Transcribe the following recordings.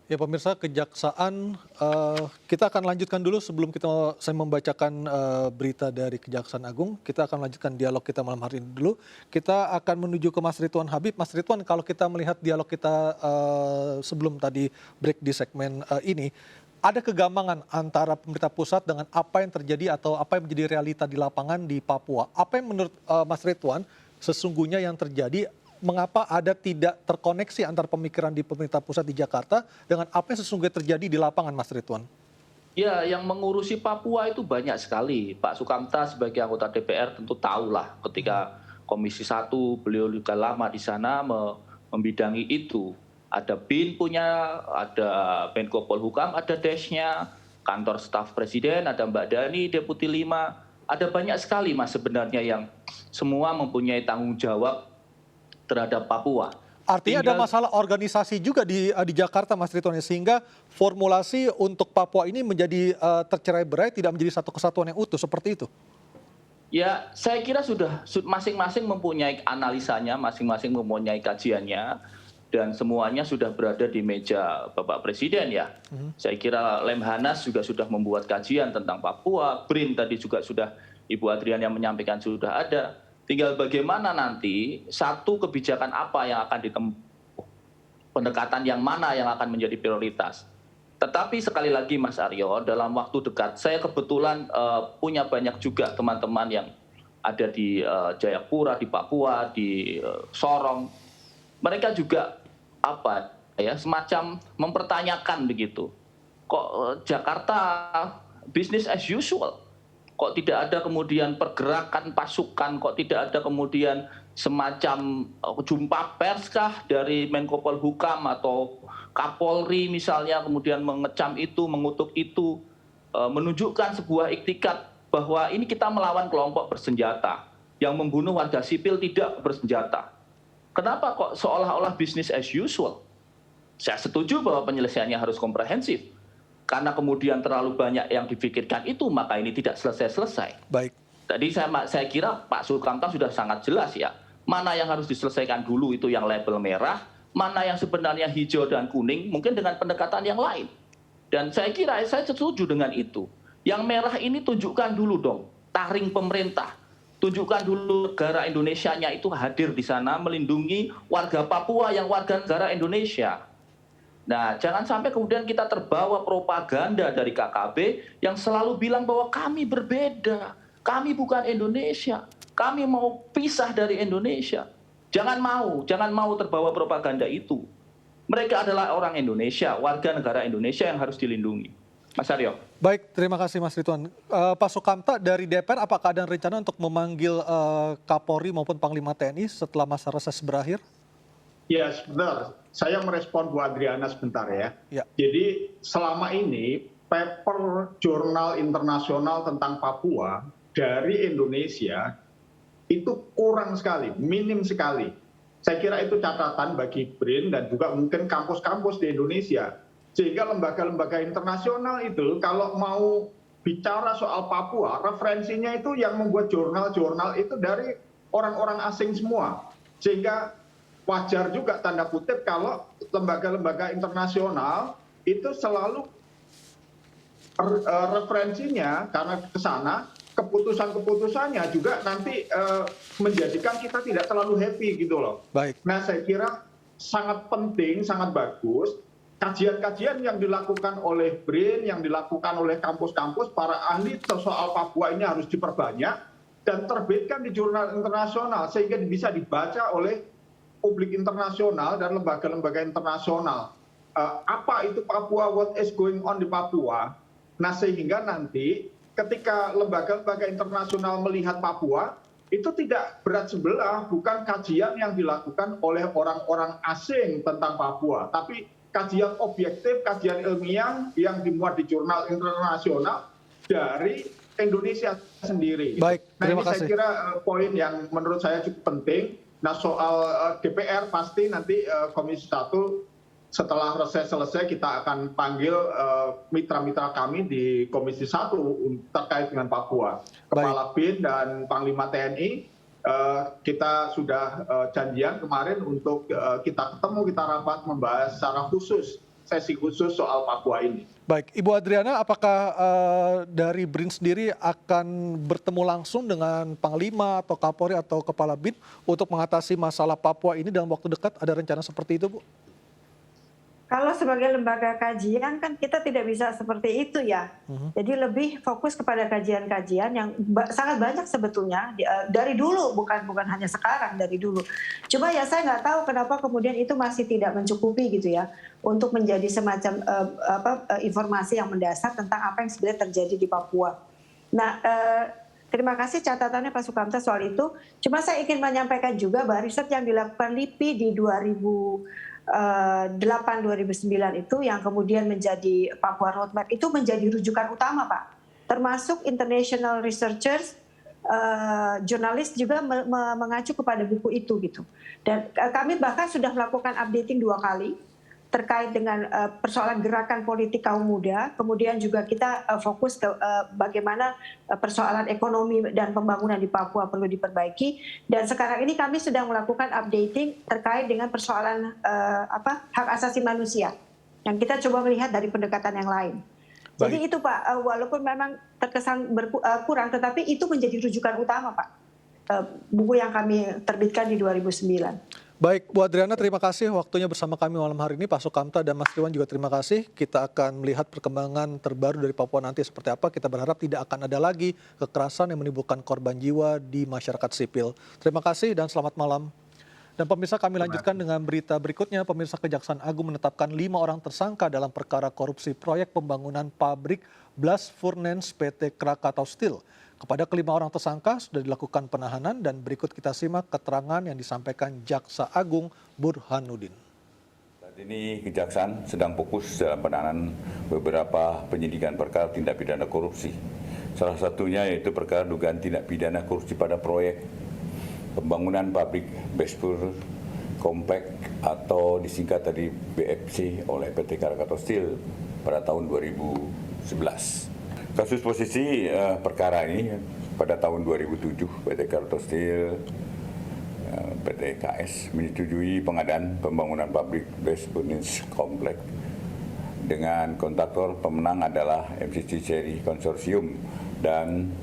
Ya pemirsa, Kejaksaan, kita akan lanjutkan dulu sebelum saya membacakan berita dari Kejaksaan Agung. Kita akan lanjutkan dialog kita malam hari ini dulu. Kita akan menuju ke Mas Ridwan Habib. Mas Ridwan, kalau kita melihat dialog kita sebelum tadi break di segmen ini, ada kegamangan antara pemerintah pusat dengan apa yang terjadi atau apa yang menjadi realita di lapangan di Papua. Apa yang menurut Mas Ridwan sesungguhnya yang terjadi? Mengapa ada tidak terkoneksi antara pemikiran di pemerintah pusat di Jakarta dengan apa yang sesungguhnya terjadi di lapangan, Mas Ridwan? Ya, yang mengurusi Papua itu banyak sekali. Pak Sukamta sebagai anggota DPR tentu tahulah ketika Komisi 1 beliau juga lama di sana membidangi itu. Ada BIN punya, ada Menko Polhukam, ada Desnya, kantor staf presiden, ada Mbak Dani, Deputi 5. Ada banyak sekali Mas sebenarnya yang semua mempunyai tanggung jawab terhadap Papua. Artinya ada masalah organisasi juga di Jakarta, Mas Ridwan, sehingga formulasi untuk Papua ini menjadi tercerai-berai, tidak menjadi satu kesatuan yang utuh, seperti itu? Ya, saya kira sudah masing-masing mempunyai analisanya, masing-masing mempunyai kajiannya, dan semuanya sudah berada di meja Bapak Presiden ya. Saya kira Lemhanas juga sudah membuat kajian tentang Papua, BRIN tadi juga sudah Ibu Adrian yang menyampaikan sudah ada. Tinggal bagaimana nanti satu kebijakan apa yang akan ditempuh, pendekatan yang mana yang akan menjadi prioritas. Tetapi sekali lagi Mas Aryo, dalam waktu dekat saya kebetulan punya banyak juga teman-teman yang ada di Jayapura, di Papua, di Sorong. Mereka juga semacam mempertanyakan begitu. Kok Jakarta business as usual? Kok tidak ada kemudian pergerakan pasukan, kok tidak ada kemudian semacam jumpa pers kah dari Menko Polhukam atau Kapolri misalnya kemudian mengecam itu, mengutuk itu, menunjukkan sebuah iktikat bahwa ini kita melawan kelompok bersenjata yang membunuh warga sipil tidak bersenjata. Kenapa kok seolah-olah business as usual? Saya setuju bahwa penyelesaiannya harus komprehensif. Karena kemudian terlalu banyak yang dipikirkan itu, maka ini tidak selesai-selesai. Baik. Tadi saya kira Pak Sukamta sudah sangat jelas ya. Mana yang harus diselesaikan dulu itu yang label merah, mana yang sebenarnya hijau dan kuning, mungkin dengan pendekatan yang lain. Dan saya kira saya setuju dengan itu. Yang merah ini tunjukkan dulu dong, taring pemerintah. Tunjukkan dulu negara Indonesianya itu hadir di sana melindungi warga Papua yang warga negara Indonesia. Nah, jangan sampai kemudian kita terbawa propaganda dari KKB yang selalu bilang bahwa kami berbeda, kami bukan Indonesia, kami mau pisah dari Indonesia. Jangan mau terbawa propaganda itu. Mereka adalah orang Indonesia, warga negara Indonesia yang harus dilindungi. Mas Aryo. Baik, terima kasih Mas Ridwan. Pak Sukamta dari DPR, apakah ada rencana untuk memanggil Kapolri maupun Panglima TNI setelah masa reses berakhir? Ya, sebentar. Saya merespon Bu Adriana sebentar ya. Jadi selama ini paper jurnal internasional tentang Papua dari Indonesia itu kurang sekali, minim sekali. Saya kira itu catatan bagi BRIN dan juga mungkin kampus-kampus di Indonesia. Sehingga lembaga-lembaga internasional itu kalau mau bicara soal Papua, referensinya itu yang membuat jurnal-jurnal itu dari orang-orang asing semua. Sehingga wajar juga tanda kutip kalau lembaga-lembaga internasional itu selalu referensinya karena ke sana keputusan-keputusannya juga nanti menjadikan kita tidak terlalu happy gitu loh. Baik. Nah, saya kira sangat penting, sangat bagus kajian-kajian yang dilakukan oleh BRIN, yang dilakukan oleh kampus-kampus para ahli soal Papua ini harus diperbanyak dan terbitkan di jurnal internasional sehingga bisa dibaca oleh publik internasional dan lembaga-lembaga internasional. Apa itu Papua, what is going on di Papua? Nah, sehingga nanti ketika lembaga-lembaga internasional melihat Papua, itu tidak berat sebelah, bukan kajian yang dilakukan oleh orang-orang asing tentang Papua, tapi kajian objektif, kajian ilmiah yang dimuat di jurnal internasional dari Indonesia sendiri. Baik, terima kasih. Saya kira poin yang menurut saya cukup penting. Nah, soal DPR pasti nanti Komisi 1 setelah reses selesai kita akan panggil mitra-mitra kami di Komisi 1 terkait dengan Papua. Kepala BIN dan Panglima TNI kita sudah janjian kemarin untuk kita ketemu, kita rapat membahas secara khusus sesi khusus soal Papua ini. Baik, Ibu Adriana, apakah dari BRIN sendiri akan bertemu langsung dengan Panglima atau Kapolri atau Kepala BIN untuk mengatasi masalah Papua ini dalam waktu dekat? Ada rencana seperti itu, Bu? Kalau sebagai lembaga kajian kan kita tidak bisa seperti itu ya. Jadi lebih fokus kepada kajian-kajian yang sangat banyak sebetulnya dari dulu, bukan hanya sekarang, dari dulu. Cuma ya saya nggak tahu kenapa kemudian itu masih tidak mencukupi gitu ya untuk menjadi semacam informasi yang mendasar tentang apa yang sebenarnya terjadi di Papua. Nah, terima kasih catatannya Pak Sukamta soal itu. Cuma saya ingin menyampaikan juga bahwa riset yang dilakukan LIPI di 2008-2009 itu yang kemudian menjadi Papua Roadmap itu menjadi rujukan utama, Pak. Termasuk international researchers, jurnalis juga mengacu kepada buku itu gitu. Dan kami bahkan sudah melakukan updating 2 kali terkait dengan persoalan gerakan politik kaum muda, kemudian juga kita fokus ke bagaimana persoalan ekonomi dan pembangunan di Papua perlu diperbaiki, dan sekarang ini kami sedang melakukan updating terkait dengan persoalan hak asasi manusia yang kita coba melihat dari pendekatan yang lain. Jadi itu Pak, walaupun memang terkesan kurang, tetapi itu menjadi rujukan utama Pak, buku yang kami terbitkan di 2009. Baik, Bu Adriana, terima kasih waktunya bersama kami malam hari ini. Pak Sukamta dan Mas Triwan juga terima kasih. Kita akan melihat perkembangan terbaru dari Papua nanti seperti apa. Kita berharap tidak akan ada lagi kekerasan yang menimbulkan korban jiwa di masyarakat sipil. Terima kasih dan selamat malam. Dan pemirsa, kami lanjutkan dengan berita berikutnya. Pemirsa, Kejaksaan Agung menetapkan 5 orang tersangka dalam perkara korupsi proyek pembangunan pabrik Blast Furnace PT Krakatau Steel. Kepada kelima orang tersangka sudah dilakukan penahanan dan berikut kita simak keterangan yang disampaikan Jaksa Agung Burhanuddin. Saat ini Kejaksaan sedang fokus dalam penanganan beberapa penyidikan perkara tindak pidana korupsi. Salah satunya yaitu perkara dugaan tindak pidana korupsi pada proyek pembangunan pabrik Blast Compact atau disingkat dari BFC oleh PT Krakatau Steel pada tahun 2011. Kasus posisi perkara ini pada tahun 2007 PT Krakatau Steel, PT KS menyetujui pengadaan pembangunan pabrik Blast Furnace Complex dengan kontraktor pemenang adalah MCC Cherry Consortium dan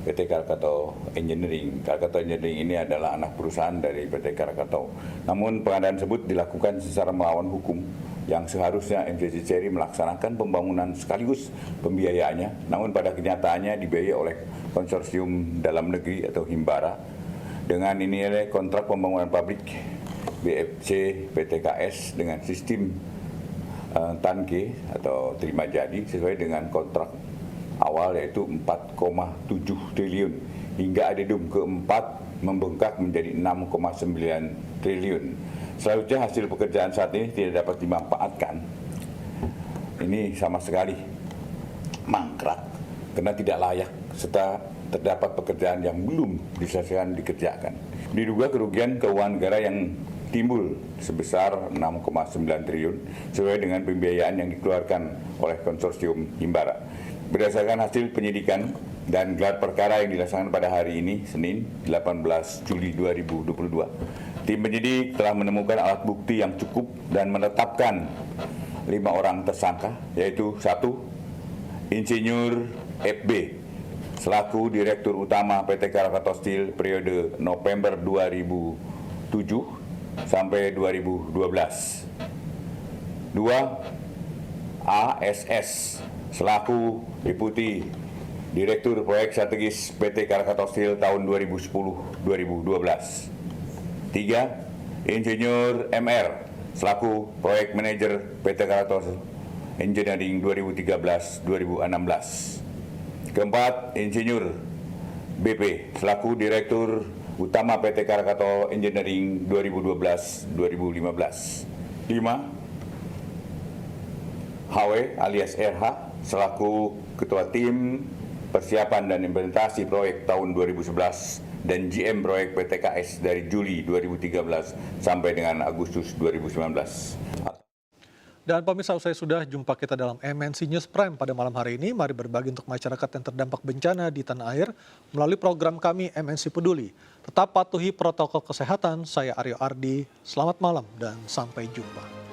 PT Krakatau Engineering. Krakatau Engineering ini adalah anak perusahaan dari PT Krakatau. Namun pengadaan tersebut dilakukan secara melawan hukum, yang seharusnya MCC Cherry melaksanakan pembangunan sekaligus pembiayaannya, namun pada kenyataannya dibiayai oleh konsorsium dalam negeri atau Himbara. Dengan ini kontrak pembangunan pabrik BFC PTKS dengan sistem tanke atau terima jadi sesuai dengan kontrak awal yaitu 4,7 triliun hingga adendum keempat membengkak menjadi 6,9 triliun. Selanjutnya hasil pekerjaan saat ini tidak dapat dimanfaatkan. Ini sama sekali mangkrak karena tidak layak serta terdapat pekerjaan yang belum diselesaikan dikerjakan. Diduga kerugian keuangan negara yang timbul sebesar 6,9 triliun sesuai dengan pembiayaan yang dikeluarkan oleh konsorsium Himbara. Berdasarkan hasil penyidikan dan gelar perkara yang dilaksanakan pada hari ini, Senin 18 Juli 2022, tim penyidik telah menemukan alat bukti yang cukup dan menetapkan 5 orang tersangka, yaitu 1. Insinyur FB selaku Direktur Utama PT Krakatau Steel periode November 2007 sampai 2012. 2. ASS selaku Deputi Direktur Proyek Strategis PT Krakatau Steel tahun 2010-2012. 3. Insinyur MR selaku Proyek Manajer PT Krakatau Engineering 2013-2016. 4. Insinyur BP selaku Direktur Utama PT Krakatau Engineering 2012-2015. 5. HW alias RH selaku Ketua Tim Persiapan dan Implementasi Proyek tahun 2011 dan GM Proyek PTKS dari Juli 2013 sampai dengan Agustus 2019. Dan pemirsa, usai sudah jumpa kita dalam MNC News Prime pada malam hari ini. Mari berbagi untuk masyarakat yang terdampak bencana di tanah air melalui program kami MNC Peduli. Tetap patuhi protokol kesehatan. Saya Aryo Ardi. Selamat malam dan sampai jumpa.